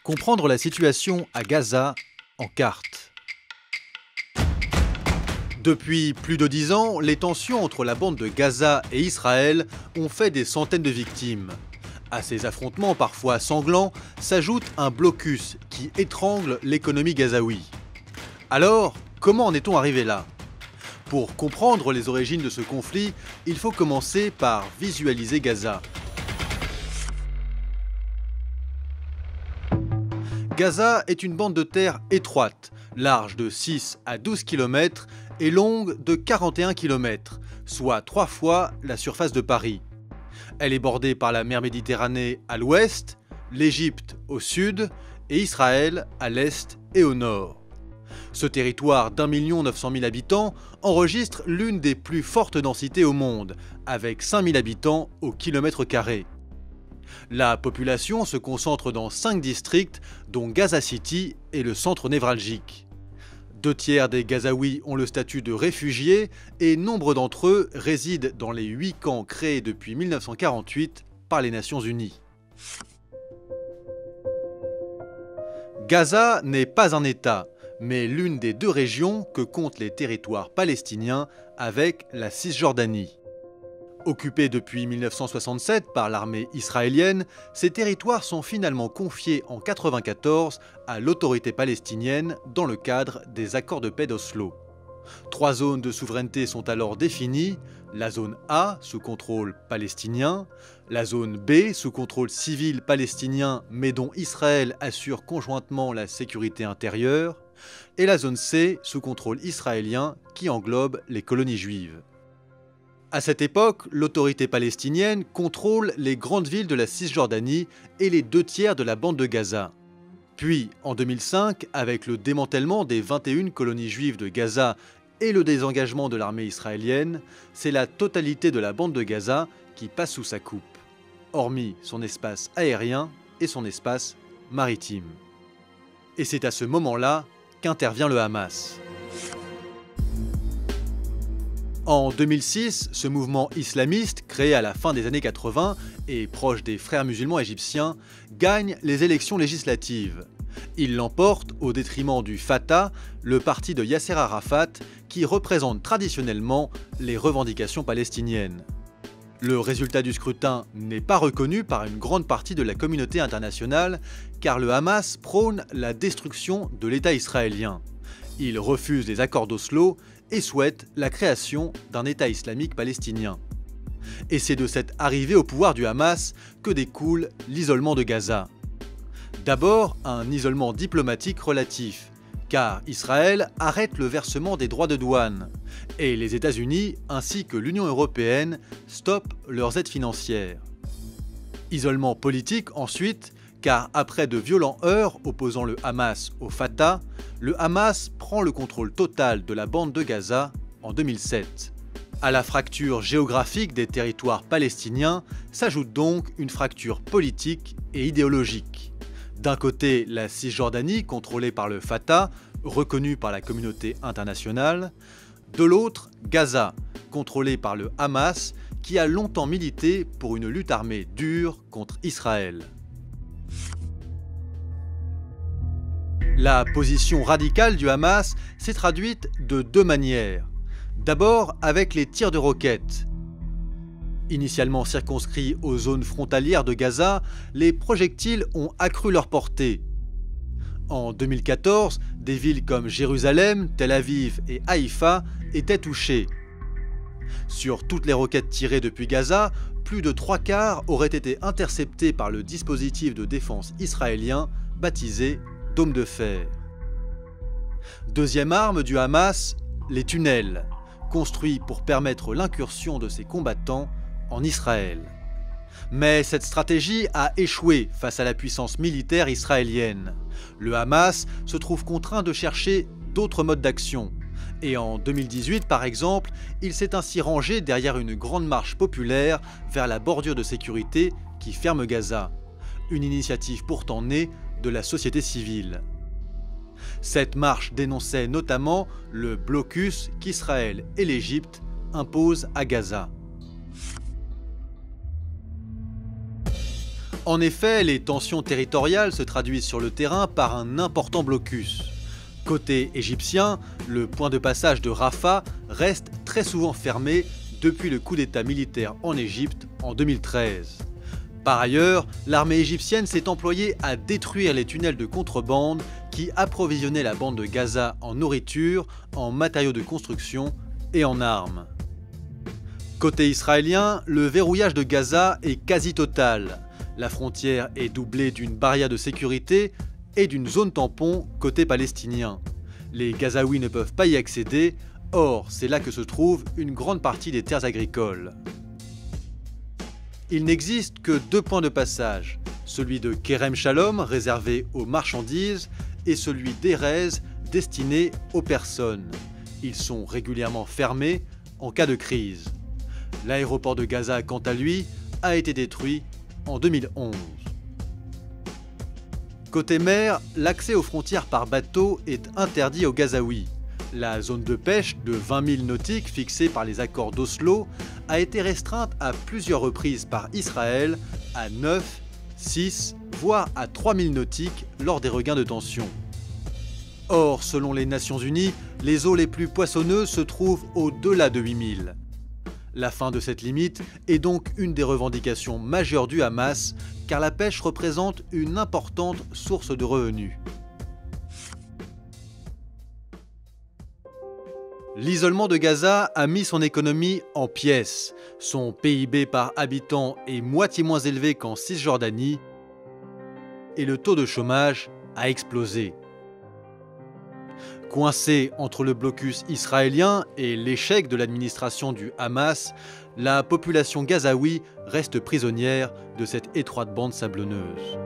Comprendre la situation à Gaza en carte. Depuis plus de 10 ans, les tensions entre la bande de Gaza et Israël ont fait des centaines de victimes. À ces affrontements parfois sanglants s'ajoute un blocus qui étrangle l'économie gazaoui. Alors, comment en est-on arrivé là ? Pour comprendre les origines de ce conflit, il faut commencer par visualiser Gaza. Gaza est une bande de terre étroite, large de 6 à 12 km et longue de 41 km, soit 3 fois la surface de Paris. Elle est bordée par la mer Méditerranée à l'ouest, l'Égypte au sud et Israël à l'est et au nord. Ce territoire d'1,9 million habitants enregistre l'une des plus fortes densités au monde, avec 5 000 habitants au kilomètre carré. La population se concentre dans 5 districts, dont Gaza City est le centre névralgique. 2 tiers des Gazaouis ont le statut de réfugiés et nombre d'entre eux résident dans les 8 camps créés depuis 1948 par les Nations Unies. Gaza n'est pas un État, mais l'une des 2 régions que comptent les territoires palestiniens avec la Cisjordanie. Occupés depuis 1967 par l'armée israélienne, ces territoires sont finalement confiés en 1994 à l'autorité palestinienne dans le cadre des accords de paix d'Oslo. 3 zones de souveraineté sont alors définies, la zone A sous contrôle palestinien, la zone B sous contrôle civil palestinien mais dont Israël assure conjointement la sécurité intérieure, et la zone C sous contrôle israélien qui englobe les colonies juives. À cette époque, l'autorité palestinienne contrôle les grandes villes de la Cisjordanie et les 2 tiers de la bande de Gaza. Puis, en 2005, avec le démantèlement des 21 colonies juives de Gaza et le désengagement de l'armée israélienne, c'est la totalité de la bande de Gaza qui passe sous sa coupe, hormis son espace aérien et son espace maritime. Et c'est à ce moment-là qu'intervient le Hamas. En 2006, ce mouvement islamiste, créé à la fin des années 80 et proche des frères musulmans égyptiens, gagne les élections législatives. Il l'emporte au détriment du Fatah, le parti de Yasser Arafat, qui représente traditionnellement les revendications palestiniennes. Le résultat du scrutin n'est pas reconnu par une grande partie de la communauté internationale, car le Hamas prône la destruction de l'État israélien. Il refuse les accords d'Oslo et souhaite la création d'un État islamique palestinien. Et c'est de cette arrivée au pouvoir du Hamas que découle l'isolement de Gaza. D'abord, un isolement diplomatique relatif, car Israël arrête le versement des droits de douane, et les États-Unis ainsi que l'Union européenne stoppent leurs aides financières. Isolement politique ensuite, car après de violents heurts opposant le Hamas au Fatah, le Hamas prend le contrôle total de la bande de Gaza en 2007. À la fracture géographique des territoires palestiniens s'ajoute donc une fracture politique et idéologique. D'un côté, la Cisjordanie contrôlée par le Fatah, reconnue par la communauté internationale. De l'autre, Gaza, contrôlée par le Hamas, qui a longtemps milité pour une lutte armée dure contre Israël. La position radicale du Hamas s'est traduite de 2 manières. D'abord avec les tirs de roquettes. Initialement circonscrits aux zones frontalières de Gaza, les projectiles ont accru leur portée. En 2014, des villes comme Jérusalem, Tel Aviv et Haïfa étaient touchées. Sur toutes les roquettes tirées depuis Gaza, plus de 3/4 auraient été interceptées par le dispositif de défense israélien baptisé Dôme de fer. Deuxième arme du Hamas, les tunnels, construits pour permettre l'incursion de ses combattants en Israël. Mais cette stratégie a échoué face à la puissance militaire israélienne. Le Hamas se trouve contraint de chercher d'autres modes d'action. Et en 2018, par exemple, il s'est ainsi rangé derrière une grande marche populaire vers la bordure de sécurité qui ferme Gaza. Une initiative pourtant née de la société civile. Cette marche dénonçait notamment le blocus qu'Israël et l'Égypte imposent à Gaza. En effet, les tensions territoriales se traduisent sur le terrain par un important blocus. Côté égyptien, le point de passage de Rafah reste très souvent fermé depuis le coup d'État militaire en Égypte en 2013. Par ailleurs, l'armée égyptienne s'est employée à détruire les tunnels de contrebande qui approvisionnaient la bande de Gaza en nourriture, en matériaux de construction et en armes. Côté israélien, le verrouillage de Gaza est quasi total. La frontière est doublée d'une barrière de sécurité et d'une zone tampon côté palestinien. Les Gazaouis ne peuvent pas y accéder, or c'est là que se trouve une grande partie des terres agricoles. Il n'existe que 2 points de passage, celui de Kerem Shalom réservé aux marchandises et celui d'Erez destiné aux personnes. Ils sont régulièrement fermés en cas de crise. L'aéroport de Gaza, quant à lui, a été détruit en 2011. Côté mer, l'accès aux frontières par bateau est interdit aux Gazaouis. La zone de pêche de 20 000 nautiques fixée par les accords d'Oslo a été restreinte à plusieurs reprises par Israël à 9, 6, voire à 3 000 nautiques lors des regains de tension. Or, selon les Nations Unies, les eaux les plus poissonneuses se trouvent au-delà de 8 000. La fin de cette limite est donc une des revendications majeures du Hamas, car la pêche représente une importante source de revenus. L'isolement de Gaza a mis son économie en pièces. Son PIB par habitant est moitié moins élevé qu'en Cisjordanie et le taux de chômage a explosé. Coincée entre le blocus israélien et l'échec de l'administration du Hamas, la population gazaoui reste prisonnière de cette étroite bande sablonneuse.